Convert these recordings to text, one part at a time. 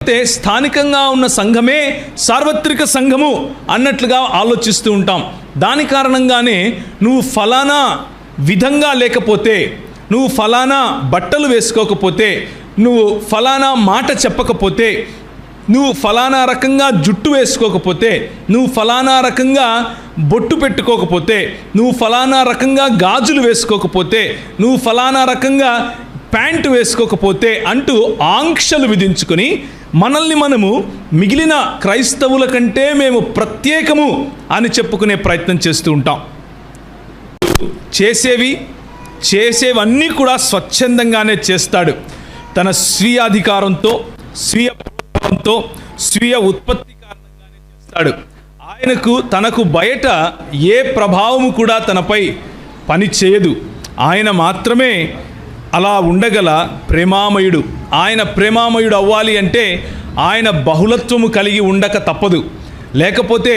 అయితే స్థానికంగా ఉన్న సంఘమే సార్వత్రిక సంఘము అన్నట్లుగా ఆలోచిస్తూ ఉంటాం. దాని కారణంగానే నువ్వు ఫలానా విధంగా లేకపోతే, నువ్వు ఫలానా బట్టలు వేసుకోకపోతే, నువ్వు ఫలానా మాట చెప్పకపోతే, నువ్వు ఫలానా రకంగా జుట్టు వేసుకోకపోతే, నువ్వు ఫలానా రకంగా బొట్టు పెట్టుకోకపోతే, నువ్వు ఫలానా రకంగా గాజులు వేసుకోకపోతే, నువ్వు ఫలానా రకంగా ప్యాంటు వేసుకోకపోతే అంటూ ఆంక్షలు విధించుకొని మనల్ని మనము మిగిలిన క్రైస్తవుల కంటే మేము ప్రత్యేకము అని చెప్పుకునే ప్రయత్నం చేస్తూ ఉంటాం. చేసేవన్నీ కూడా స్వచ్ఛందంగానే చేస్తాడు. తన స్వీయ అధికారంతో, స్వీయ ప్రభావంతో, స్వీయ ఉత్పత్తి కారణంగానే చేస్తాడు. తనకు బయట ఏ ప్రభావము కూడా తనపై పని చేయదు. ఆయన మాత్రమే అలా ఉండగల ప్రేమామయుడు. ఆయన ప్రేమామయుడు అవ్వాలి అంటే ఆయన బహుళత్వము కలిగి ఉండక తప్పదు. లేకపోతే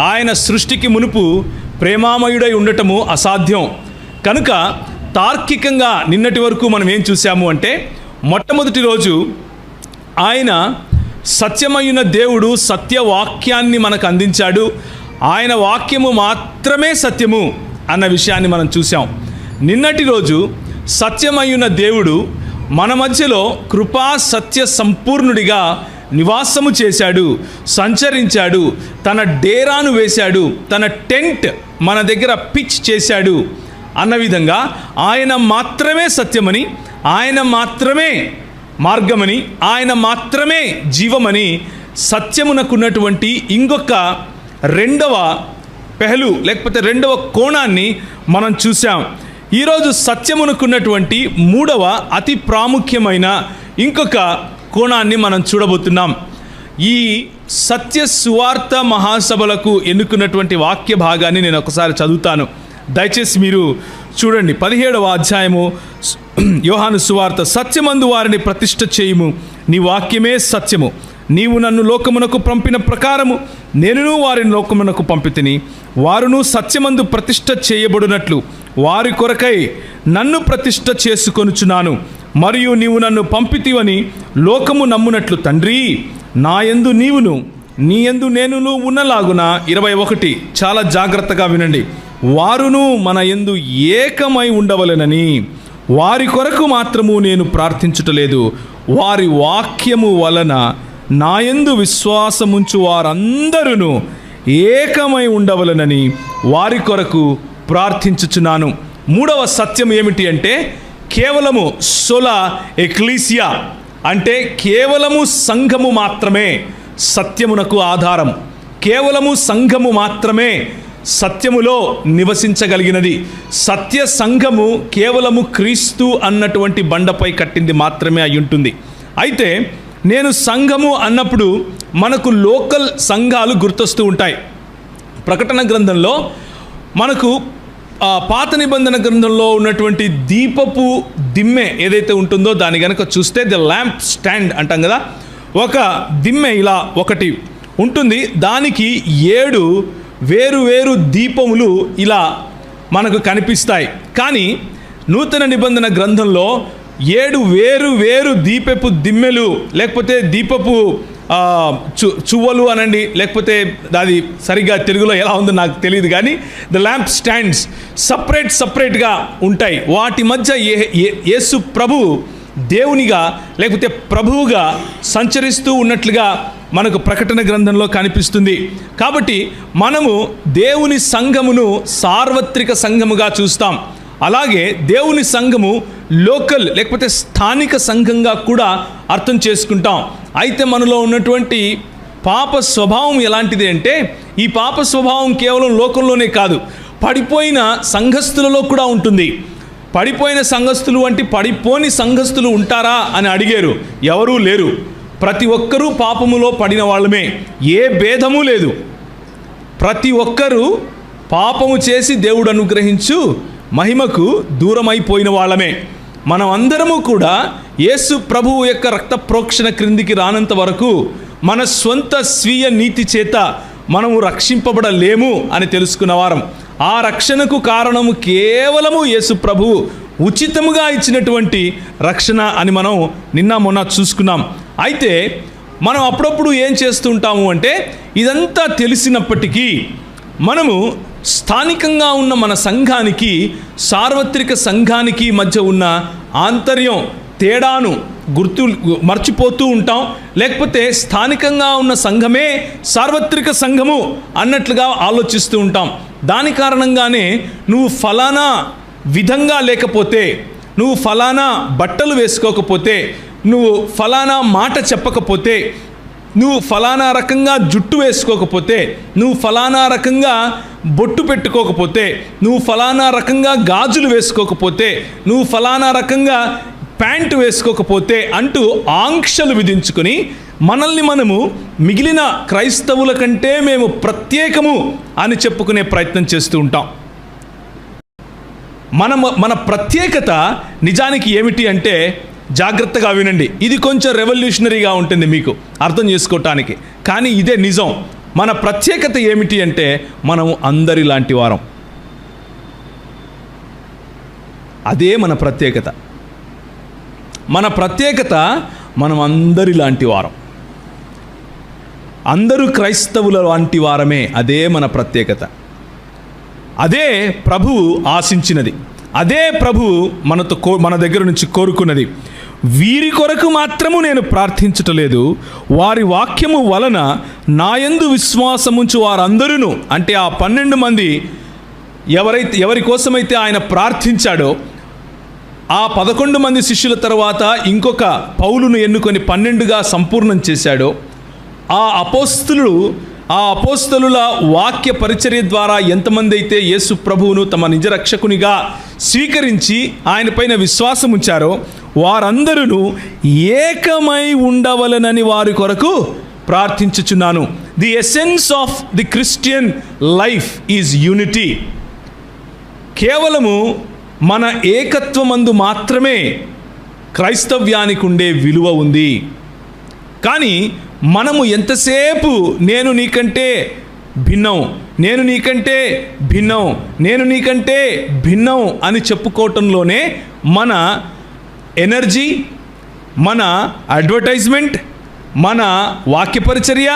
ఆయన సృష్టికి మునుపు ప్రేమామయుడై ఉండటము అసాధ్యం. కనుక తార్కికంగా నిన్నటి వరకు మనం ఏం చూసాము అంటే, మొట్టమొదటి రోజు ఆయన సత్యమైన దేవుడు సత్యవాక్యాన్ని మనకు అందించాడు. ఆయన వాక్యము మాత్రమే సత్యము అన్న విషయాన్ని మనం చూసాం. నిన్నటి రోజు సత్యమైన దేవుడు మన మధ్యలో కృపా సత్య సంపూర్ణుడిగా నివాసము చేశాడు, సంచరించాడు, తన డేరాను వేశాడు, తన టెంట్ మన దగ్గర పిచ్ చేశాడు అన్న విధంగా ఆయన మాత్రమే సత్యమని, ఆయన మాత్రమే మార్గమని, ఆయన మాత్రమే జీవమని సత్యమునకున్నటువంటి ఇంకొక రెండవ పెహలు లేకపోతే రెండవ కోణాన్ని మనం చూసాం. ఈరోజు సత్యమునకున్నటువంటి మూడవ అతి ప్రాముఖ్యమైన ఇంకొక కోణాన్ని మనం చూడబోతున్నాం. ఈ సత్య సువార్త మహాసభలకు ఎన్నుకున్నటువంటి వాక్య భాగాన్ని నేను ఒకసారి చదువుతాను. దయచేసి మీరు చూడండి. 17వ అధ్యాయము యోహాను సువార్త. సత్యమందు వారిని ప్రతిష్ఠ చేయుము, నీ వాక్యమే సత్యము. నీవు నన్ను లోకమునకు పంపిన ప్రకారము నేనును వారిని లోకమునకు పంపితిని. వారును సత్యమందు ప్రతిష్ఠ చేయబడినట్లు వారి కొరకై నన్ను ప్రతిష్ఠ చేసుకొనుచున్నాను. మరియు నీవు నన్ను పంపితివని లోకము నమ్మునట్లు తండ్రి, నాయందు నీవును నీయందు నేనును ఉన్నలాగున. 21 చాలా జాగ్రత్తగా వినండి. వారును మన యందు ఏకమై ఉండవలెనని వారి కొరకు మాత్రము నేను ప్రార్థించుటలేదు. వారి వాక్యము వలన నాయందు విశ్వాసముంచు వారందరూ ఏకమై ఉండవలెనని వారి కొరకు ప్రార్థించుచున్నాను. మూడవ సత్యం ఏమిటి అంటే, కేవలము సోలా ఎక్లీసియా అంటే కేవలము సంఘము మాత్రమే సత్యమునకు ఆధారం. కేవలము సంఘము మాత్రమే సత్యములో నివసించగలిగినది. సత్య సంఘము కేవలము క్రీస్తు అన్నటువంటి బండపై కట్టింది మాత్రమే అయి ఉంటుంది. అయితే నేను సంఘము అన్నప్పుడు మనకు లోకల్ సంఘాలు గుర్తొస్తూ ఉంటాయి. ప్రకటన గ్రంథంలో మనకు పాత నిబంధన గ్రంథంలో ఉన్నటువంటి దీపపు దిమ్మె ఏదైతే ఉంటుందో దాన్ని కనుక చూస్తే ద ల్యాంప్ స్టాండ్ అంటాం కదా, ఒక దిమ్మె ఇలా ఒకటి ఉంటుంది. దానికి 7 వేరు దీపములు ఇలా మనకు కనిపిస్తాయి. కానీ నూతన నిబంధన గ్రంథంలో 7 వేరు దీపపు దిమ్మెలు లేకపోతే దీపపు చువ్వలు అనండి, లేకపోతే అది సరిగ్గా తెలుగులో ఎలా ఉందో నాకు తెలియదు, కానీ ద ల్యాంప్ స్టాండ్స్ సపరేట్గా ఉంటాయి. వాటి మధ్య యేసు ప్రభు దేవునిగా లేకపోతే ప్రభువుగా సంచరిస్తూ ఉన్నట్లుగా మనకు ప్రకటన గ్రంథంలో కనిపిస్తుంది. కాబట్టి మనము దేవుని సంఘమును సార్వత్రిక సంఘముగా చూస్తాం. అలాగే దేవుని సంఘము లోకల్ లేకపోతే స్థానిక సంఘంగా కూడా అర్థం చేసుకుంటాం. అయితే మనలో ఉన్నటువంటి పాప స్వభావం ఎలాంటిది అంటే, ఈ పాప స్వభావం కేవలం లోకంలోనే కాదు, పడిపోయిన సంఘస్థులలో కూడా ఉంటుంది. పడిపోయిన సంఘస్థులు అంటే పడిపోని సంఘస్థులు ఉంటారా అని అడిగారు. ఎవరూ లేరు. ప్రతి ఒక్కరూ పాపములో పడిన వాళ్ళమే, ఏ భేదము లేదు. ప్రతి ఒక్కరూ పాపము చేసి దేవుడు అనుగ్రహించు మహిమకు దూరమైపోయిన వాళ్ళమే. మనం అందరము కూడా యేసు ప్రభువు యొక్క రక్త ప్రోక్షణ క్రిందికి రానంత వరకు మన స్వంత స్వీయ నీతి చేత మనము రక్షింపబడలేము అని తెలుసుకున్న వారం. ఆ రక్షణకు కారణము కేవలము యేసు ప్రభువు ఉచితముగా ఇచ్చినటువంటి రక్షణ అని మనం నిన్న మొన్న చూసుకున్నాం. అయితే మనం అప్పుడప్పుడు ఏం చేస్తుంటాము అంటే, ఇదంతా తెలిసినప్పటికీ మనము స్థానికంగా ఉన్న మన సంఘానికి, సార్వత్రిక సంఘానికి మధ్య ఉన్న ఆంతర్యం, తేడాను మర్చిపోతూ ఉంటాం. లేకపోతే స్థానికంగా ఉన్న సంఘమే సార్వత్రిక సంఘము అన్నట్లుగా ఆలోచిస్తూ ఉంటాం. దాని కారణంగానే నువ్వు ఫలానా విధంగా లేకపోతే, నువ్వు ఫలానా బట్టలు వేసుకోకపోతే, నువ్వు ఫలానా మాట చెప్పకపోతే, నువ్వు ఫలానా రకంగా జుట్టు వేసుకోకపోతే, నువ్వు ఫలానా రకంగా బొట్టు పెట్టుకోకపోతే, నువ్వు ఫలానా రకంగా గాజులు వేసుకోకపోతే, నువ్వు ఫలానా రకంగా ప్యాంటు వేసుకోకపోతే అంటూ ఆంక్షలు విధించుకొని మనల్ని మనము మిగిలిన క్రైస్తవుల కంటే మేము ప్రత్యేకము అని చెప్పుకునే ప్రయత్నం చేస్తూ ఉంటాం. మన ప్రత్యేకత నిజానికి ఏమిటి అంటే, జాగ్రత్తగా వినండి, ఇది కొంచెం రెవల్యూషనరీగా ఉంటుంది మీకు అర్థం చేసుకోవటానికి, కానీ ఇదే నిజం. మన ప్రత్యేకత ఏమిటి అంటే, మనం అందరిలాంటి వారం. అదే మన ప్రత్యేకత. మన ప్రత్యేకత మనం అందరిలాంటి వారం, అందరూ క్రైస్తవుల లాంటి వారమే. అదే మన ప్రత్యేకత. అదే ప్రభువు ఆశించినది, అదే ప్రభువు మన దగ్గర నుంచి కోరుకున్నది. వీరి కొరకు మాత్రము నేను ప్రార్థించటలేదు, వారి వాక్యము వలన నాయందు విశ్వాసముంచు వారందరూ, అంటే ఆ 12 మంది ఎవరి కోసమైతే ఆయన ప్రార్థించాడో, ఆ 11 మంది శిష్యుల తర్వాత ఇంకొక పౌలును ఎన్నుకొని 12గా సంపూర్ణం చేశాడో, ఆ అపోస్తలుల వాక్య పరిచర్య ద్వారా ఎంతమంది అయితే యేసు ప్రభువును తమ నిజ రక్షకునిగా స్వీకరించి ఆయన పైన విశ్వాసం ఉంచారో, వారందరూ ఏకమై ఉండవలనని వారి కొరకు ప్రార్థించుచున్నాను. The essence of the Christian life is unity. కేవలము మన ఏకత్వమందు మాత్రమే క్రైస్తవ్యానికి ఉండే విలువ ఉంది. కానీ మనము ఎంతసేపు నేను నీకంటే భిన్నం, నేను నీకంటే భిన్నం, నేను నీకంటే భిన్నం అని చెప్పుకోవటంలోనే మన ఎనర్జీ, మన అడ్వర్టైజ్మెంట్, మన వాక్య పరిచర్య,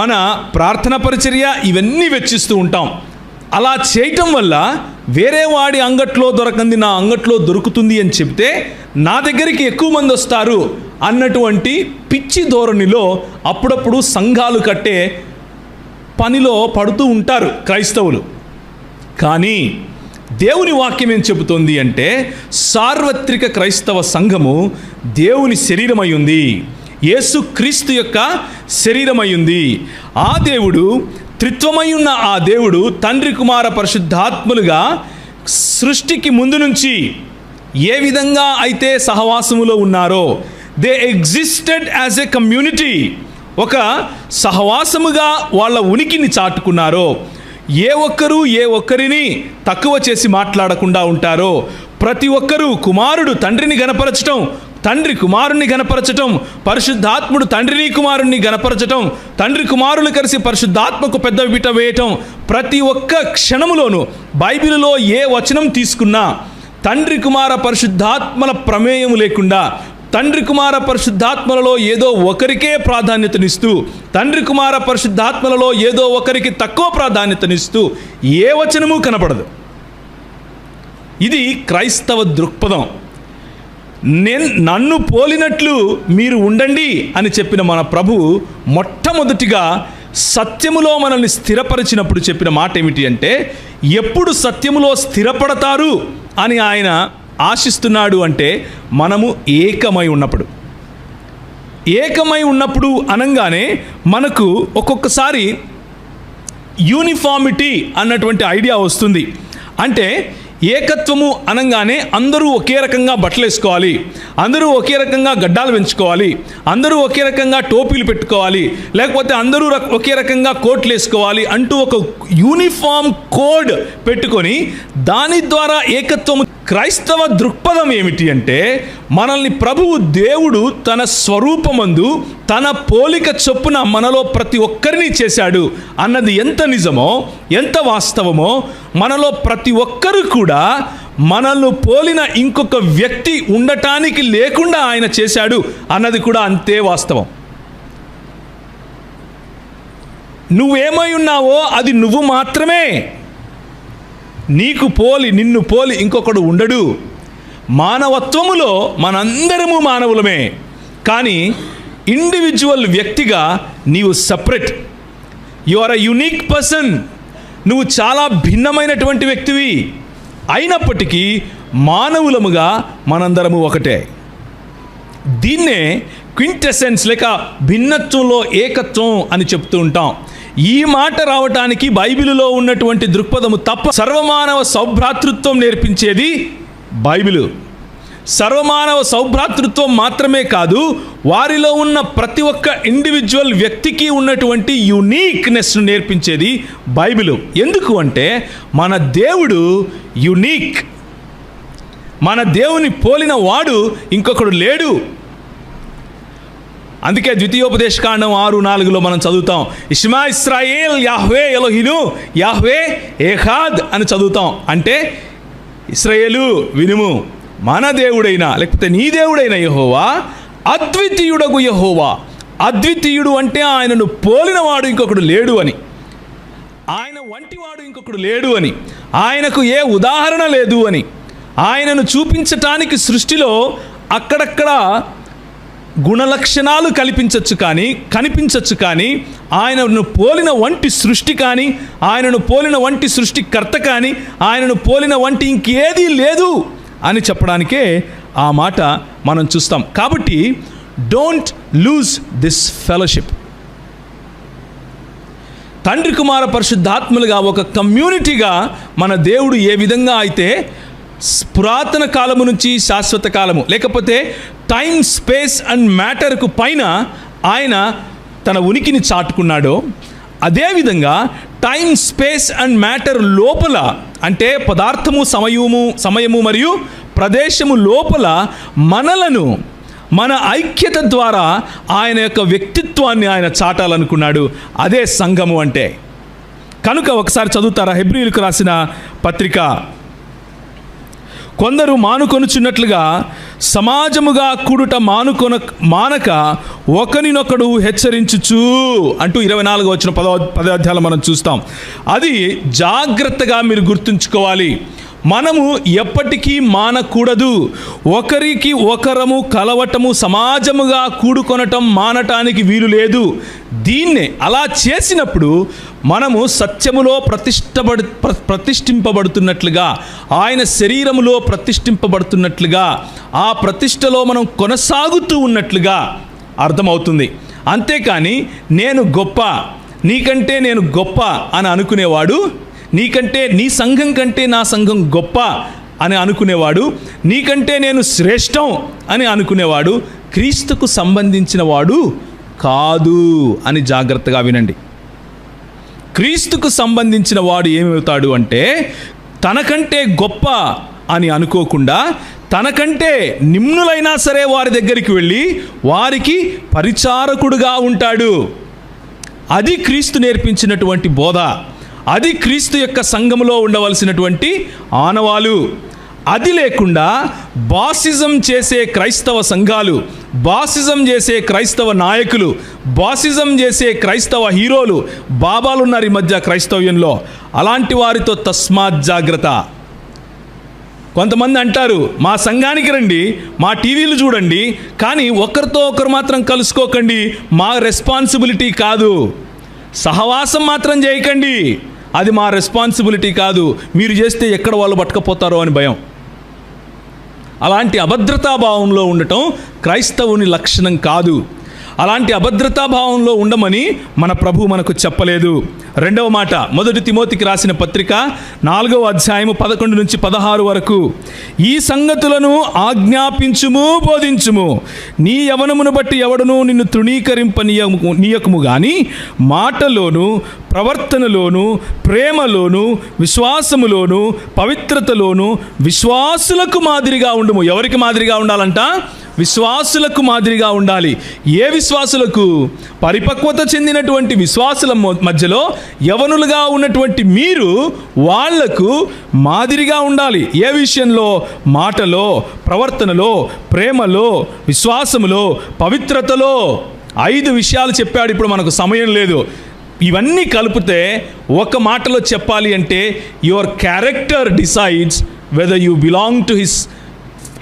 మన ప్రార్థన పరిచర్య ఇవన్నీ వెచ్చిస్తూ ఉంటాం. అలా చేయటం వల్ల వేరే వాడి అంగట్లో దొరకంది నా అంగట్లో దొరుకుతుంది అని చెప్తే నా దగ్గరికి ఎక్కువ మంది వస్తారు అన్నటువంటి పిచ్చి ధోరణిలో అప్పుడప్పుడు సంఘాలు కట్టే పనిలో పడుతూ ఉంటారు క్రైస్తవులు. కానీ దేవుని వాక్యం ఏం చెబుతోంది అంటే, సార్వత్రిక క్రైస్తవ సంఘము దేవుని శరీరమై ఉంది, యేసు క్రీస్తు యొక్క శరీరమై ఉంది. ఆ దేవుడు, త్రిత్వమై ఉన్న ఆ దేవుడు తండ్రి, కుమార, పరిశుద్ధాత్మలుగా సృష్టికి ముందు నుంచి ఏ విధంగా అయితే సహవాసములో ఉన్నారో, they existed as a community, ఒక సహవాసముగా వాళ్ళ ఉనికిని చాటుకున్నారో, ఏ ఒక్కరిని తక్కువ చేసి మాట్లాడకుండా ఉంటారో, ప్రతి ఒక్కరూ కుమారుడు తండ్రిని గణపరచటం, తండ్రి కుమారుణ్ణి గణపరచటం, పరిశుద్ధాత్ముడు తండ్రిని కుమారుణ్ణి గణపరచటం, తండ్రి కుమారులు కలిసి పరిశుద్ధాత్మకు పెద్ద పీట వేయటం, ప్రతి ఒక్క క్షణములోనూ బైబిలులో ఏ వచనం తీసుకున్నా తండ్రి కుమార పరిశుద్ధాత్మల ప్రమేయం లేకుండా, తండ్రి కుమార పరిశుద్ధాత్మలలో ఏదో ఒకరికే ప్రాధాన్యతనిస్తూ, తండ్రి కుమార పరిశుద్ధాత్మలలో ఏదో ఒకరికి తక్కువ ప్రాధాన్యతనిస్తూ ఏ వచనము కనపడదు. ఇది క్రైస్తవ దృక్పథం. నన్ను పోలినట్లు మీరు ఉండండి అని చెప్పిన మన ప్రభువు మొట్టమొదటిగా సత్యములో మనల్ని స్థిరపరిచినప్పుడు చెప్పిన మాట ఏమిటి అంటే, ఎప్పుడు సత్యములో స్థిరపడతారు అని ఆయన ఆశిస్తున్నాడు అంటే, మనము ఏకమై ఉన్నప్పుడు. ఏకమై ఉన్నప్పుడు అనగానే మనకు ఒక్కొక్కసారి యూనిఫామిటీ అన్నటువంటి ఐడియా వస్తుంది. అంటే ఏకత్వము అనగానే అందరూ ఒకే రకంగా బట్టలు వేసుకోవాలి, అందరూ ఒకే రకంగా గడ్డాలు పెంచుకోవాలి, అందరూ ఒకే రకంగా టోపీలు పెట్టుకోవాలి, లేకపోతే అందరూ ఒకే రకంగా కోట్లు వేసుకోవాలి అంటూ ఒక యూనిఫామ్ కోడ్ పెట్టుకొని దాని ద్వారా ఏకత్వము. క్రైస్తవ దృక్పథం ఏమిటి అంటే, మనల్ని ప్రభువు దేవుడు తన స్వరూపమందు తన పోలిక చొప్పున మనలో ప్రతి ఒక్కరిని చేశాడు అన్నది ఎంత నిజమో, ఎంత వాస్తవమో, మనలో ప్రతి ఒక్కరు కూడా మనల్ని పోలిన ఇంకొక వ్యక్తి ఉండటానికి లేకుండా ఆయన చేశాడు అన్నది కూడా అంతే వాస్తవం. నువ్వేమై ఉన్నావో అది నువ్వు మాత్రమే. నిన్ను పోలి ఇంకొకడు ఉండడు. మానవత్వములో మనందరము మానవులమే, కానీ ఇండివిజువల్ వ్యక్తిగా నీవు separate. You are a unique person. నువ్వు చాలా భిన్నమైనటువంటి వ్యక్తివి. అయినప్పటికీ మానవులముగా మనందరము ఒకటే. దీన్నే క్వింటెసెన్స్ లేక భిన్నత్వంలో ఏకత్వం అని చెప్తూ ఉంటాం. ఈ మాట రావటానికి బైబిలులో ఉన్నటువంటి దృక్పథము తప్ప. సర్వమానవ సౌభ్రాతృత్వం నేర్పించేది బైబిలు. సర్వమానవ సౌభ్రాతృత్వం మాత్రమే కాదు, వారిలో ఉన్న ప్రతి ఒక్క ఇండివిజువల్ వ్యక్తికి ఉన్నటువంటి యునీక్నెస్ను నేర్పించేది బైబిలు. ఎందుకు అంటే మన దేవుడు యునీక్. మన దేవుని పోలిన వాడు ఇంకొకడు లేడు. అందుకే ద్వితీయోపదేశకాండం 6:4 మనం చదువుతాం, ఇష్మా ఇస్రాయేల్ యాహ్వే ఎలోహిను యాహ్వే ఏహాద్ అని చదువుతాం. అంటే ఇశ్రాయేలు వినుము, మన దేవుడైన లేకపోతే నీ దేవుడైన యెహోవా అద్వితీయుడగు యెహోవా. అద్వితీయుడు అంటే ఆయనను పోలినవాడు ఇంకొకడు లేడు అని, ఆయన వంటివాడు ఇంకొకడు లేడు అని, ఆయనకు ఏ ఉదాహరణ లేదు అని. ఆయనను చూపించటానికి సృష్టిలో అక్కడక్కడ గుణలక్షణాలు కనిపించవచ్చు కానీ ఆయనను పోలిన వంటి సృష్టి కానీ, ఆయనను పోలిన వంటి సృష్టికర్త కానీ, ఆయనను పోలిన వంటి ఇంకేదీ లేదు అని చెప్పడానికే ఆ మాట మనం చూస్తాం. కాబట్టి డోంట్ లూజ్ దిస్ ఫెలోషిప్. తండ్రి కుమార పరిశుద్ధాత్మలుగా ఒక కమ్యూనిటీగా మన దేవుడు ఏ విధంగా అయితే పురాతన కాలము నుంచి శాశ్వత కాలము లేకపోతే టైం, స్పేస్ అండ్ మ్యాటర్కు పైన ఆయన తన ఉనికిని చాటుకున్నాడో, అదేవిధంగా టైం, స్పేస్ అండ్ మ్యాటర్ లోపల అంటే పదార్థము, సమయము మరియు ప్రదేశము లోపల మనలను మన ఐక్యత ద్వారా ఆయన యొక్క వ్యక్తిత్వాన్ని ఆయన చాటాలనుకున్నాడు. అదే సంఘము అంటే. కనుక ఒకసారి చదువుతారా హెబ్రీయులకు రాసిన పత్రిక, కొందరు మానుకొనుచున్నట్లుగా సమాజముగా కూడుట మానక ఒకరినొకడు హెచ్చరించుచు అంటూ 24 వచ్చిన 10వ అధ్యాయంలో మనం చూస్తాం. అది జాగ్రత్తగా మీరు గుర్తుంచుకోవాలి. మనము ఎప్పటికీ మానకూడదు. ఒకరికి ఒకరము కలవటము, సమాజముగా కూడుకొనటం మానటానికి వీలు లేదు. దీన్నే అలా చేసినప్పుడు మనము సత్యములో ప్రతిష్ఠింపబడుతున్నట్లుగా, ఆయన శరీరములో ప్రతిష్ఠింపబడుతున్నట్లుగా, ఆ ప్రతిష్టలో మనం కొనసాగుతూ ఉన్నట్లుగా అర్థమవుతుంది. అంతేకాని నేను గొప్ప, నీకంటే నేను గొప్ప అని అనుకునేవాడు, నీకంటే నీ సంఘం కంటే నా సంఘం గొప్ప అని అనుకునేవాడు, నీకంటే నేను శ్రేష్టం అని అనుకునేవాడు క్రీస్తుకు సంబంధించిన వాడు కాదు అని జాగ్రత్తగా వినండి. క్రీస్తుకు సంబంధించిన వాడు ఏమవుతాడు అంటే తనకంటే గొప్ప అని అనుకోకుండా, తనకంటే నిమ్నులైనా సరే వారి దగ్గరికి వెళ్ళి వారికి పరిచారకుడుగా ఉంటాడు. అది క్రీస్తు నేర్పించినటువంటి బోధ. అది క్రీస్తు యొక్క సంఘములో ఉండవలసినటువంటి ఆనవాలు. అది లేకుండా బాసిజం చేసే క్రైస్తవ సంఘాలు, బాసిజం చేసే క్రైస్తవ నాయకులు, బాసిజం చేసే క్రైస్తవ హీరోలు, బాబాలు ఉన్నారు ఈ మధ్య క్రైస్తవ్యంలో. అలాంటి వారితో తస్మాత్ జాగ్రత్త. కొంతమంది అంటారు, మా సంఘానికి రండి, మా టీవీలు చూడండి, కానీ ఒకరితో ఒకరు మాత్రం కలుసుకోకండి, మా రెస్పాన్సిబిలిటీ కాదు. సహవాసం మాత్రం చేయకండి, అది మా రెస్పాన్సిబిలిటీ కాదు. మీరు చేస్తే ఎక్కడ వాళ్ళు పట్టుకపోతారో అని భయం. అలాంటి అభద్రతాభావంలో ఉండటం క్రైస్తవుని లక్షణం కాదు. అలాంటి అభద్రతాభావంలో ఉండమని మన ప్రభు మనకు చెప్పలేదు. రెండవ మాట, 1 తిమోతికి రాసిన పత్రిక 4వ అధ్యాయము 11 నుంచి 16 వరకు, ఈ సంగతులను ఆజ్ఞాపించుము, బోధించుము. నీ యవనమును బట్టి ఎవడను నిన్ను తృణీకరింపనీయకము గాని మాటలోను, ప్రవర్తనలోను, ప్రేమలోను, విశ్వాసములోను, పవిత్రతలోను విశ్వాసులకు మాదిరిగా ఉండుము. ఎవరికి మాదిరిగా ఉండాలంట? విశ్వాసులకు మాదిరిగా ఉండాలి. ఏ విశ్వాసులకు? పరిపక్వత చెందినటువంటి విశ్వాసుల మధ్యలో యవనులుగా ఉన్నటువంటి మీరు వాళ్లకు మాదిరిగా ఉండాలి. ఏ విషయంలో? మాటలో, ప్రవర్తనలో, ప్రేమలో, విశ్వాసములో, పవిత్రతలో. 5 విషయాలు చెప్పాడు. ఇప్పుడు మనకు సమయం లేదు. ఇవన్నీ కలిపితే ఒక మాటలో చెప్పాలి అంటే your character decides whether you belong to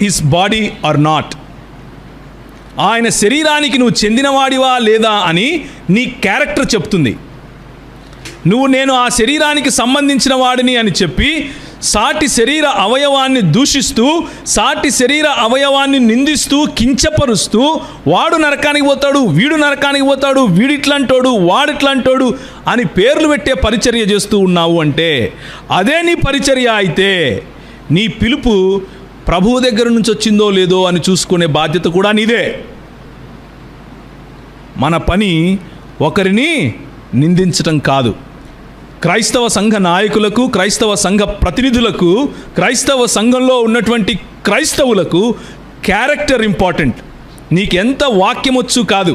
his body or not. ఆయన శరీరానికి నువ్వు చెందినవాడివా లేదా అని నీ క్యారెక్టర్ చెప్తుంది. నేను ఆ శరీరానికి సంబంధించిన వాడిని అని చెప్పి సాటి శరీర అవయవాన్ని దూషిస్తూ, సాటి శరీర అవయవాన్ని నిందిస్తూ, కించపరుస్తూ, వాడు నరకానికి పోతాడు, వీడు నరకానికి పోతాడు, వీడిట్లాంటోడు, వాడిట్లాంటోడు అని పేర్లు పెట్టే పరిచర్య చేస్తూ ఉన్నావు అంటే అదే నీ పరిచర్య అయితే నీ పిలుపు ప్రభువు దగ్గర నుంచి వచ్చిందో లేదో అని చూసుకునే బాధ్యత కూడా నీదే. మన పని ఒకరిని నిందించటం కాదు. క్రైస్తవ సంఘ నాయకులకు, క్రైస్తవ సంఘ ప్రతినిధులకు, క్రైస్తవ సంఘంలో ఉన్నటువంటి క్రైస్తవులకు క్యారెక్టర్ ఇంపార్టెంట్. నీకెంత వాక్యం వచ్చు కాదు,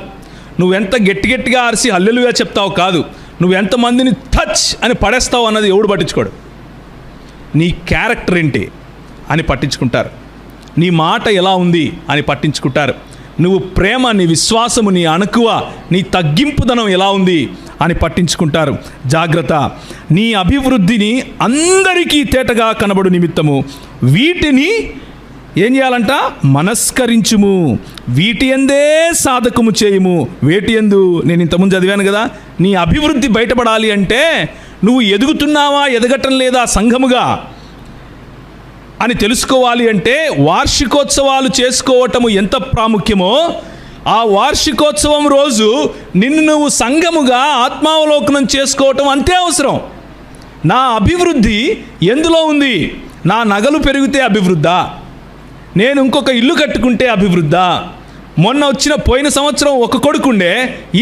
నువ్వెంత గట్టిగా అరిసి హల్లెలూయా చెప్తావు కాదు, నువ్వెంతమందిని టచ్ అని పడేస్తావు అన్నది ఎవడు పట్టించుకోడు. నీ క్యారెక్టర్ ఏంటి అని పట్టించుకుంటారు. నీ మాట ఎలా ఉంది అని పట్టించుకుంటారు. నువ్వు ప్రేమ, నీ విశ్వాసము, నీ అణకువ, నీ తగ్గింపుదనం ఎలా ఉంది అని పట్టించుకుంటారు. జాగ్రత్త, నీ అభివృద్ధిని అందరికీ తేటగా కనబడు నిమిత్తము వీటిని ఏం చేయాలంట? మనస్కరించుము, వీటి యందే సాధకము చేయుము. వేటి యందు నేను ఇంతకుముందు చదివాను కదా, నీ అభివృద్ధి బయటపడాలి అంటే నువ్వు ఎదుగుతున్నావా, ఎదగటం లేదా సంఘముగా అని తెలుసుకోవాలి అంటే వార్షికోత్సవాలు చేసుకోవటము ఎంత ప్రాముఖ్యమో ఆ వార్షికోత్సవం రోజు నిన్ను నువ్వు సంఘముగా ఆత్మావలోకనం చేసుకోవటం అంతే అవసరం. నా అభివృద్ధి ఎందులో ఉంది? నా నగలు పెరిగితే అభివృద్ధా? నేను ఇంకొక ఇల్లు కట్టుకుంటే అభివృద్ధా? పోయిన సంవత్సరం ఒక కొడుకుండే,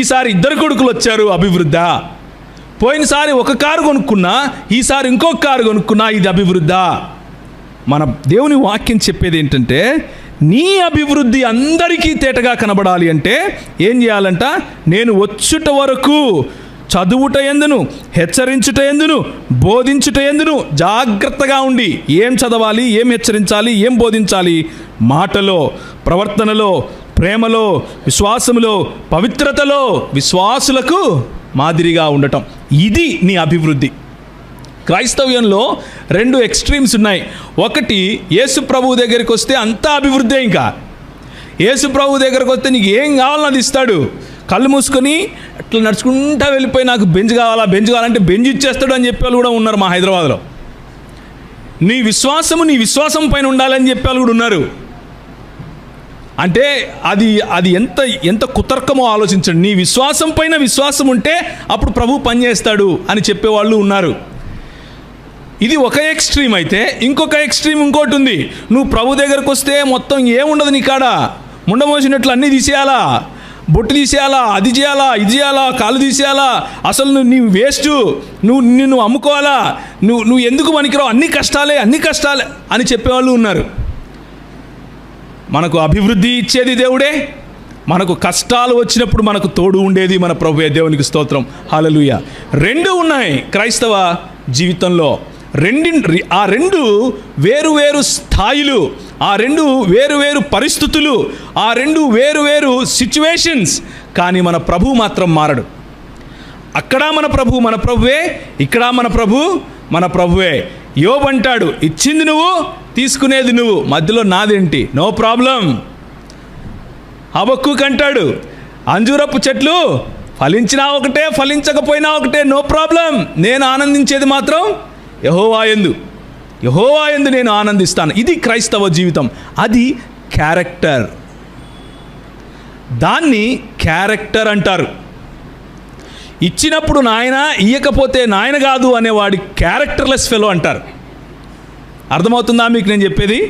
ఈసారి 2 కొడుకులు వచ్చారు, అభివృద్ధా? పోయినసారి ఒక కారు కొనుక్కున్నా, ఈసారి ఇంకొక కారు కొనుక్కున్నా, ఇది అభివృద్ధా? మన దేవుని వాక్యం చెప్పేది ఏంటంటే నీ అభివృద్ధి అందరికీ తేటగా కనబడాలి అంటే ఏం చేయాలంట? నేను వచ్చుట వరకు చదువుట ఎందును, హెచ్చరించుట ఎందును, బోధించుట ఎందును జాగ్రత్తగా ఉండి ఏం చదవాలి, ఏం హెచ్చరించాలి, ఏం బోధించాలి, మాటలో, ప్రవర్తనలో, ప్రేమలో, విశ్వాసములో, పవిత్రతలో విశ్వాసులకు మాదిరిగా ఉండటం. ఇది నీ అభివృద్ధి. క్రైస్తవ్యంలో 2 ఎక్స్ట్రీమ్స్ ఉన్నాయి. ఒకటి, యేసు ప్రభువు దగ్గరికి వస్తే అంతా అభివృద్ధే. ఇంకా యేసు ప్రభువు దగ్గరికి వస్తే నీకు ఏం కావాలో అది ఇస్తాడు. కళ్ళు మూసుకొని అట్లా నడుచుకుంటా వెళ్ళిపోయి నాకు బెంచ్ కావాలంటే బెంచ్ ఇచ్చేస్తాడు అని చెప్పేవాళ్ళు కూడా ఉన్నారు మా హైదరాబాద్లో. నీ విశ్వాసం పైన ఉండాలని చెప్పేవాళ్ళు కూడా ఉన్నారు. అంటే అది ఎంత కుతర్కమో ఆలోచించండి. నీ విశ్వాసం పైన విశ్వాసం ఉంటే అప్పుడు ప్రభు పనిచేస్తాడు అని చెప్పేవాళ్ళు ఉన్నారు. ఇది ఒక ఎక్స్ట్రీమ్. అయితే ఇంకొక ఎక్స్ట్రీమ్ ఇంకోటి ఉంది. నువ్వు ప్రభు దగ్గరకు వస్తే మొత్తం ఏముండదు నీ కాడ, ముండమోసినట్లు అన్నీ తీసేయాలా, బొట్టు తీసేయాలా, అది చేయాలా, ఇది చేయాలా, కాళ్ళు తీసేయాలా, అసలు నీవు వేస్ట్, నువ్వు అమ్ముకోవాలా, నువ్వు ఎందుకు పనికిరావు, అన్ని కష్టాలే అని చెప్పేవాళ్ళు ఉన్నారు. మనకు అభివృద్ధి ఇచ్చేది దేవుడే, మనకు కష్టాలు వచ్చినప్పుడు మనకు తోడు ఉండేది మన ప్రభువే. దేవునికి స్తోత్రం, హల్లెలూయా. 2 ఉన్నాయి క్రైస్తవ జీవితంలో. ఆ 2 వేరు స్థాయిలు, ఆ 2 వేరు పరిస్థితులు, ఆ 2 వేరు సిచ్యువేషన్స్. కానీ మన ప్రభు మాత్రం మారడు. అక్కడ మన ప్రభువే, ఇక్కడ మన ప్రభువే. యోబు అంటాడు, ఇచ్చింది నువ్వు, తీసుకునేది నువ్వు, మధ్యలో నాదేంటి, నో ప్రాబ్లం. హబక్కూకు అంటాడు, అంజూరపు చెట్లు ఫలించినా ఒకటే, ఫలించకపోయినా ఒకటే, నో ప్రాబ్లం. నేను ఆనందించేది మాత్రం యెహోవా యందు నేను ఆనందిస్తాను. ఇది క్రైస్తవ జీవితం. అది క్యారెక్టర్. దాన్ని క్యారెక్టర్ అంటారు. ఇచ్చినప్పుడు నాయన, ఇయ్యకపోతే నాయన కాదు అనేవాడి క్యారెక్టర్లెస్ ఫెలో అంటారు. అర్థమవుతుందా మీకు నేను చెప్పేది?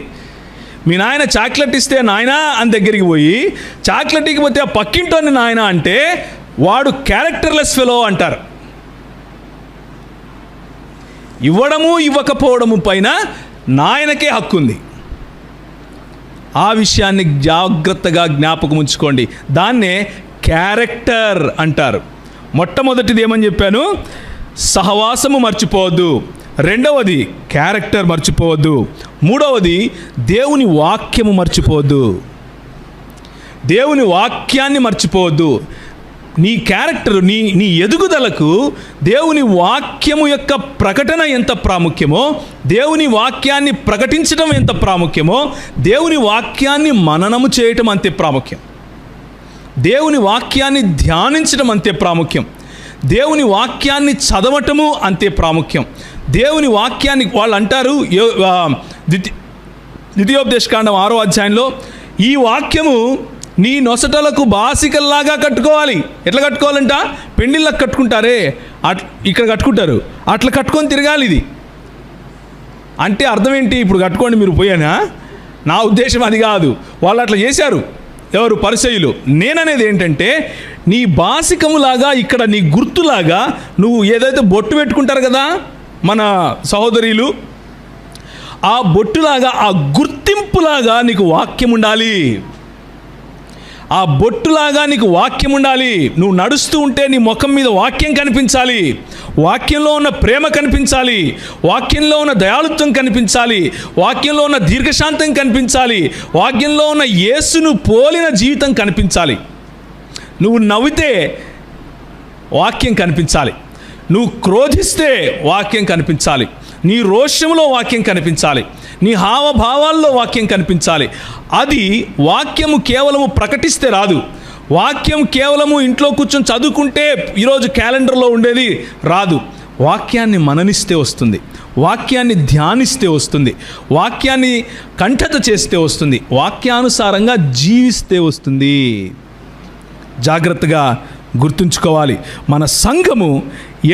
మీ నాయన చాక్లెట్ ఇస్తే నాయనా అని దగ్గరికి పోయి చాక్లెట్ ఇకపోతే ఆ పక్కింటోని నాయన అంటే వాడు క్యారెక్టర్లెస్ ఫెలో అంటారు. ఇవ్వడము ఇవ్వకపోవడము పైన నాయనకే హక్కు ఉంది. ఆ విషయాన్ని జాగ్రత్తగా జ్ఞాపకం ఉంచుకోండి. దాన్నే క్యారెక్టర్ అంటారు. మొట్టమొదటిది ఏమని చెప్పాను? సహవాసము మర్చిపోవద్దు. 2వది క్యారెక్టర్ మర్చిపోవద్దు. 3వది దేవుని వాక్యము మర్చిపోవద్దు. దేవుని వాక్యాన్ని మర్చిపోవద్దు. నీ క్యారెక్టర్, నీ ఎదుగుదలకు దేవుని వాక్యము యొక్క ప్రకటన ఎంత ప్రాముఖ్యమో, దేవుని వాక్యాన్ని ప్రకటించడం ఎంత ప్రాముఖ్యమో, దేవుని వాక్యాన్ని మననము చేయటం అంతే ప్రాముఖ్యం. దేవుని వాక్యాన్ని ధ్యానించడం అంతే ప్రాముఖ్యం. దేవుని వాక్యాన్ని చదవటము అంతే ప్రాముఖ్యం. దేవుని వాక్యాన్ని వాళ్ళు అంటారు, ద్వితీయోపదేశకాండం 6వ అధ్యాయంలో, ఈ వాక్యము నీ నొసటలకు బాసికల్లాగా కట్టుకోవాలి. ఎట్లా కట్టుకోవాలంట? పెండిళ్ళకు కట్టుకుంటారే, ఇక్కడ కట్టుకుంటారు, అట్లా కట్టుకొని తిరగాలి. ఇది అంటే అర్థం ఏంటి? ఇప్పుడు కట్టుకోండి మీరు పోయానా? నా ఉద్దేశం అది కాదు. వాళ్ళు అట్లా చేశారు. ఎవరు? పరిసయ్యులు. నేననేది ఏంటంటే, నీ బాసికములాగా, ఇక్కడ నీ గుర్తులాగా, నువ్వు ఏదైతే బొట్టు పెట్టుకుంటారు కదా మన సహోదరులు, ఆ బొట్టులాగా, ఆ గుర్తింపులాగా నీకు వాక్యం ఉండాలి. ఆ బొట్టులాగా నీకు వాక్యం ఉండాలి. నువ్వు నడుస్తూ ఉంటే నీ ముఖం మీద వాక్యం కనిపించాలి. వాక్యంలో ఉన్న ప్రేమ కనిపించాలి. వాక్యంలో ఉన్న దయాళుత్వం కనిపించాలి. వాక్యంలో ఉన్న దీర్ఘశాంతం కనిపించాలి. వాక్యంలో ఉన్న యేసును పోలిన జీవితం కనిపించాలి. నువ్వు నవ్వితే వాక్యం కనిపించాలి. నువ్వు క్రోధిస్తే వాక్యం కనిపించాలి. నీ రోషంలో వాక్యం కనిపించాలి. నీ హావభావాల్లో వాక్యం కనిపించాలి. అది వాక్యము కేవలము ప్రకటిస్తే రాదు. వాక్యం కేవలము ఇంట్లో కూర్చొని చదువుకుంటే ఈరోజు క్యాలెండర్లో ఉండేది రాదు. వాక్యాన్ని మననిస్తే వస్తుంది. వాక్యాన్ని ధ్యానిస్తే వస్తుంది. వాక్యాన్ని కంఠత చేస్తే వస్తుంది. వాక్యానుసారంగా జీవిస్తే వస్తుంది. జాగ్రత్తగా గుర్తుంచుకోవాలి. మన సంఘము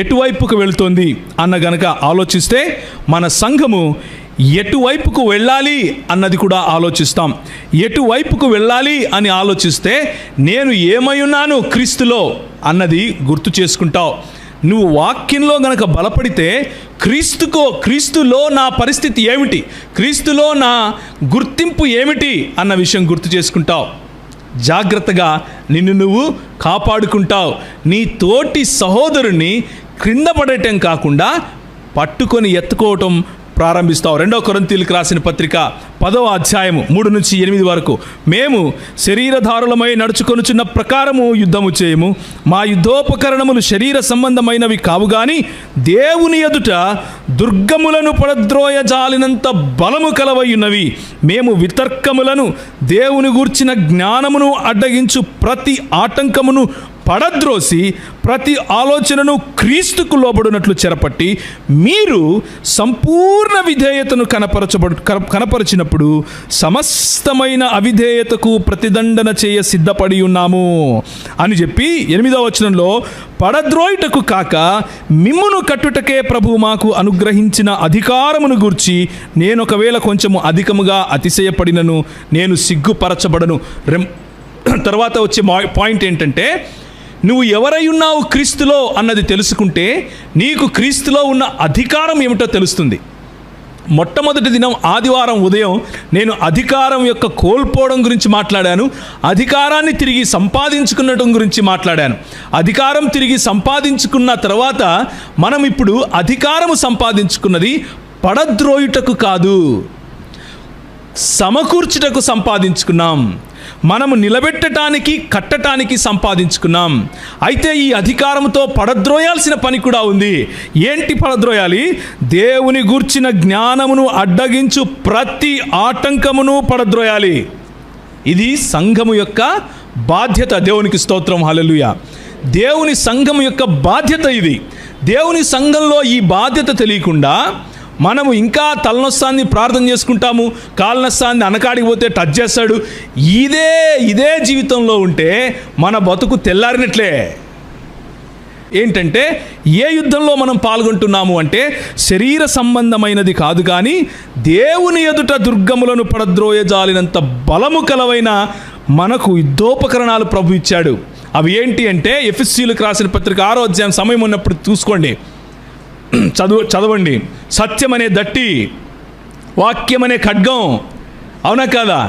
ఎటువైపుకు వెళుతోంది అన్న గనక ఆలోచిస్తే, మన సంఘము ఎటువైపుకు వెళ్ళాలి అన్నది కూడా ఆలోచిస్తాం. ఎటువైపుకు వెళ్ళాలి అని ఆలోచిస్తే, నేను ఏమై ఉన్నాను క్రీస్తులో అన్నది గుర్తు చేసుకుంటావు. నువ్వు వాక్యంలో గనక బలపడితే, క్రీస్తులో నా పరిస్థితి ఏమిటి, క్రీస్తులో నా గుర్తింపు ఏమిటి అన్న విషయం గుర్తు చేసుకుంటావు. జాగ్రత్తగా నిన్ను నువ్వు కాపాడుకుంటావు. నీ తోటి సహోదరుని క్రింద పడటం కాకుండా పట్టుకొని ఎత్తుకోవటం ప్రారంభిస్తావు. 2 కొరింథీయులకు రాసిన పత్రిక 10వ అధ్యాయము 3-8 వరకు, మేము శరీరధారులమై నడుచుకొనుచున్న ప్రకారము యుద్ధము చేయము. మా యుద్ధోపకరణములు శరీర సంబంధమైనవి కావు గాని దేవుని ఎదుట దుర్గములను పడద్రోయజాలినంత బలము కలవయున్నవి. మేము వితర్కములను, దేవుని గూర్చిన జ్ఞానమును అడ్డగించు ప్రతి ఆటంకమును పడద్రోసి ప్రతి ఆలోచనను క్రీస్తుకు లోబడినట్లు చెరపట్టి, మీరు సంపూర్ణ విధేయతను కనపరచినప్పుడు సమస్తమైన అవిధేయతకు ప్రతిదండన చేయ సిద్ధపడి ఉన్నాము అని చెప్పి 8వ వచనంలో, పడద్రోయుటకు కాక మిమ్మును కట్టుటకే ప్రభు మాకు అనుగ్రహించిన అధికారమును గూర్చి నేను ఒకవేళ కొంచెము అధికముగా అతిశయపడినను నేను సిగ్గుపరచబడను. తర్వాత వచ్చే పాయింట్ ఏంటంటే, నువ్వు ఎవరై ఉన్నావు క్రీస్తులో అన్నది తెలుసుకుంటే నీకు క్రీస్తులో ఉన్న అధికారం ఏమిటో తెలుస్తుంది. మొట్టమొదటి దినం ఆదివారం ఉదయం నేను అధికారం యొక్క కోల్పోవడం గురించి మాట్లాడాను. అధికారాన్ని తిరిగి సంపాదించుకునడం గురించి మాట్లాడాను. అధికారం తిరిగి సంపాదించుకున్న తర్వాత మనం ఇప్పుడు అధికారము సంపాదించుకున్నది పడద్రోయుటకు కాదు, సమకూర్చుటకు సంపాదించుకున్నాం. మనము నిలబెట్టడానికి, కట్టడానికి సంపాదించుకున్నాం. అయితే ఈ అధికారంతో పడద్రోయాల్సిన పని కూడా ఉంది. ఏంటి పడద్రోయాలి? దేవుని గూర్చిన జ్ఞానమును అడ్డగించు ప్రతి ఆటంకమును పడద్రోయాలి. ఇది సంఘము యొక్క బాధ్యత. దేవునికి స్తోత్రం, హల్లెలూయా. దేవుని సంఘము యొక్క బాధ్యత ఇది. దేవుని సంఘంలో ఈ బాధ్యత తెలియకుండా మనము ఇంకా తలనొస్తాన్ని ప్రార్థన చేసుకుంటాము, కాళ్ళనొస్తాన్ని అనకాడికి పోతే టచ్ చేస్తాడు. ఇదే జీవితంలో ఉంటే మన బతుకు తెల్లారినట్లే. ఏంటంటే, ఏ యుద్ధంలో మనం పాల్గొంటున్నాము అంటే శరీర సంబంధమైనది కాదు, కానీ దేవుని ఎదుట దుర్గములను పడద్రోయజాలినంత బలము కలవైన మనకు యుద్ధోపకరణాలు ప్రభు ఇచ్చాడు. అవి ఏంటి అంటే, ఎఫెసీయులకు రాసిన పత్రిక 6వ అధ్యాయం సమయం ఉన్నప్పుడు చూసుకోండి, చదవండి. సత్యం అనే దట్టి, వాక్యం అనే ఖడ్గం, అవునా కాదా?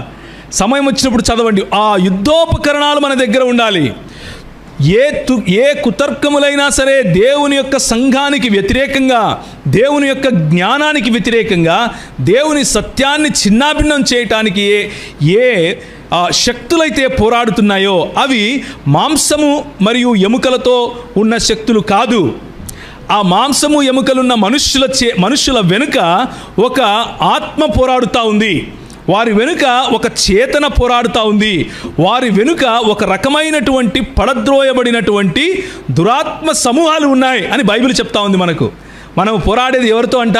సమయం వచ్చినప్పుడు చదవండి. ఆ యుద్ధోపకరణాలు మన దగ్గర ఉండాలి. ఏ కుతర్కములైనా సరే దేవుని యొక్క సంఘానికి వ్యతిరేకంగా, దేవుని యొక్క జ్ఞానానికి వ్యతిరేకంగా, దేవుని సత్యాన్ని చిన్నాభిన్నం చేయటానికి ఏ శక్తులైతే పోరాడుతున్నాయో అవి మాంసము మరియు ఎముకలతో ఉన్న శక్తులు కాదు. ఆ మాంసము ఎముకలున్న మనుష్యుల వెనుక ఒక ఆత్మ పోరాడుతూ ఉంది. వారి వెనుక ఒక చేతన పోరాడుతూ ఉంది. వారి వెనుక ఒక రకమైనటువంటి పడద్రోయబడినటువంటి దురాత్మ సమూహాలు ఉన్నాయి అని బైబిల్ చెప్తా ఉంది మనకు. మనం పోరాడేది ఎవరితో అంట?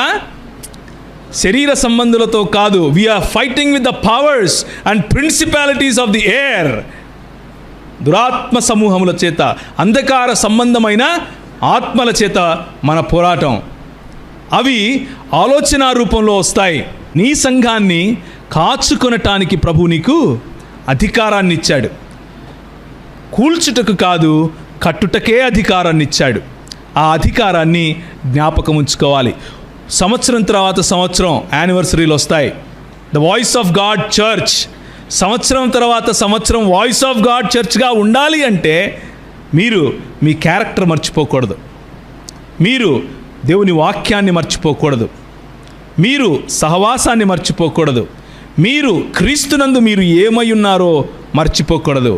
శరీర సంబంధులతో కాదు. We are fighting with the powers and principalities of the air. దురాత్మ సమూహముల చేత, అంధకార సంబంధమైన ఆత్మల చేత మన పోరాటం. అవి ఆలోచన రూపంలో వస్తాయి. నీ సంఘాన్ని కాచుకొనటానికి ప్రభు నీకు అధికారాన్ని ఇచ్చాడు. కూల్చుటకు కాదు, కట్టుటకే అధికారాన్ని ఇచ్చాడు. ఆ అధికారాన్ని జ్ఞాపకం ఉంచుకోవాలి. సంవత్సరం తర్వాత సంవత్సరం యానివర్సరీలు వస్తాయి. The voice of God church సంవత్సరం తర్వాత సంవత్సరం వాయిస్ ఆఫ్ గాడ్ చర్చ్గా ఉండాలి అంటే మీరు మీ క్యారెక్టర్ మర్చిపోకూడదు. మీరు దేవుని వాక్యాన్ని మర్చిపోకూడదు. మీరు సహవాసాన్ని మర్చిపోకూడదు. మీరు క్రీస్తునందు మీరు ఏమై ఉన్నారో మర్చిపోకూడదు.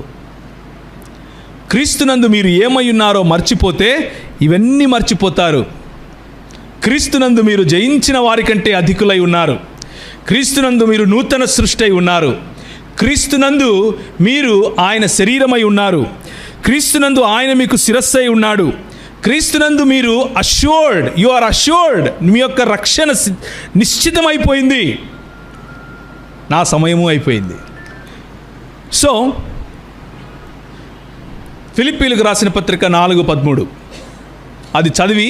క్రీస్తునందు మీరు ఏమై ఉన్నారో మర్చిపోతే ఇవన్నీ మర్చిపోతారు. క్రీస్తునందు మీరు జయించిన వారికంటే అధికులై ఉన్నారు. క్రీస్తునందు మీరు నూతన సృష్టి అయి ఉన్నారు. క్రీస్తునందు మీరు ఆయన శరీరమై ఉన్నారు. క్రీస్తునందు ఆయన మీకు శిరస్సు అయి ఉన్నాడు. క్రీస్తునందు మీరు అష్యూర్డ్, యు ఆర్ అష్యూర్డ్. మీ యొక్క రక్షణ నిశ్చితమైపోయింది. నా సమయము అయిపోయింది. సో ఫిలిప్పీలకు రాసిన పత్రిక 4:13 అది చదివి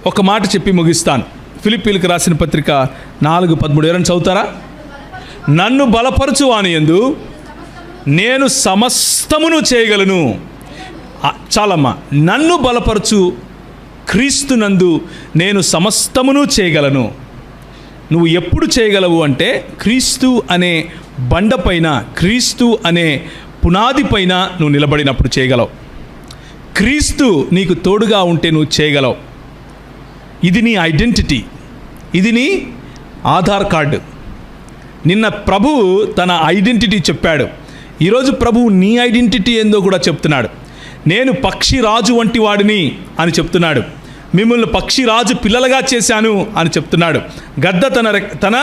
ఒక మాట చెప్పి ముగిస్తాను. ఫిలిప్పీలకు రాసిన పత్రిక 4:13 ఎవరైనా చదువుతారా? నన్ను బలపరచు వానియందు నేను సమస్తమును చేయగలను. చాలమ్మా. నన్ను బలపరచు క్రీస్తునందు నేను సమస్తమును చేయగలను. నువ్వు ఎప్పుడు చేయగలవు అంటే క్రీస్తు అనే బండపైన, క్రీస్తు అనే పునాది పైన నువ్వు నిలబడినప్పుడు చేయగలవు. క్రీస్తు నీకు తోడుగా ఉంటే నువ్వు చేయగలవు. ఇది నీ ఐడెంటిటీ, ఇది నీ ఆధార్ కార్డు. నిన్న ప్రభువు తన ఐడెంటిటీ చెప్పాడు. ఈరోజు ప్రభువు నీ ఐడెంటిటీ ఏందో కూడా చెప్తున్నాడు. నేను పక్షిరాజు వంటి వాడిని అని చెప్తున్నాడు. మిమ్మల్ని పక్షిరాజు పిల్లలుగా చేశాను అని చెప్తున్నాడు. గద్ద తన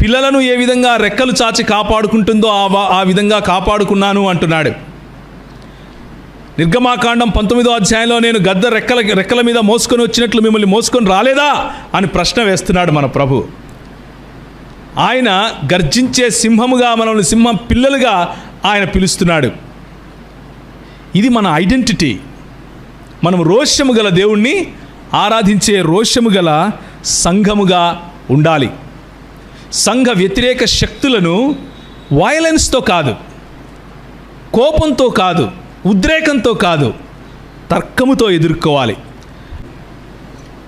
పిల్లలను ఏ విధంగా రెక్కలు చాచి కాపాడుకుంటుందో ఆ విధంగా కాపాడుకున్నాను అంటున్నాడు. నిర్గమాకాండం 19వ అధ్యాయంలో నేను గద్ద రెక్కల మీద మోసుకొని వచ్చినట్లు మిమ్మల్ని మోసుకొని రాలేదా అని ప్రశ్న వేస్తున్నాడు మన ప్రభు. ఆయన గర్జించే సింహముగా మనల్ని సింహం పిల్లలుగా ఆయన పిలుస్తున్నాడు. ఇది మన ఐడెంటిటీ. మనం రోషము గల దేవుణ్ణి ఆరాధించే రోషము గల సంఘముగా ఉండాలి. సంఘ వ్యతిరేక శక్తులను వయలెన్స్తో కాదు, కోపంతో కాదు, ఉద్రేకంతో కాదు, తర్కముతో ఎదుర్కోవాలి.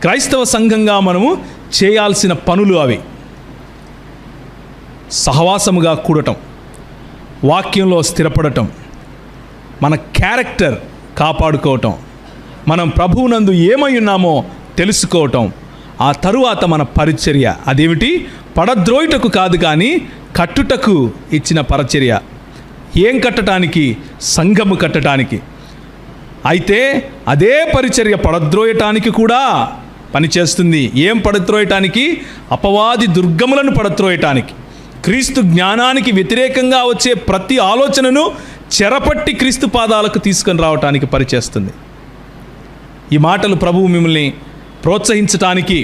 క్రైస్తవ సంఘంగా మనము చేయాల్సిన పనులు అవి: సహవాసముగా కూడటం, వాక్యంలో స్థిరపడటం, మన క్యారెక్టర్ కాపాడుకోవటం, మనం ప్రభువునందు ఏమై ఉన్నామో తెలుసుకోవటం, ఆ తరువాత మన పరిచర్య. అదేమిటి? పడద్రోయుటకు కాదు కానీ కట్టుటకు ఇచ్చిన పరిచర్య. ఏం కట్టడానికి? సంఘము కట్టడానికి. అయితే అదే పరిచర్య పడద్రోయటానికి కూడా పనిచేస్తుంది. ఏం పడద్రోయటానికి? అపవాది దుర్గములను పడద్రోయటానికి, క్రీస్తు జ్ఞానానికి వ్యతిరేకంగా వచ్చే ప్రతి ఆలోచనను చెరపట్టి క్రీస్తు పాదాలకు తీసుకొని రావటానికి పనిచేస్తుంది. ఈ మాటలు ప్రభువు మిమ్మల్ని ప్రోత్సహించటానికి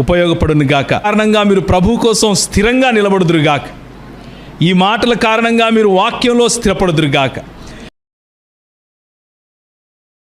ఉపయోగపడునుగాక. కారణంగా మీరు ప్రభు కోసం స్థిరంగా నిలబడుదురుగాక. ఈ మాటల కారణంగా మీరు వాక్యంలో స్థిరపడుదురుగాక.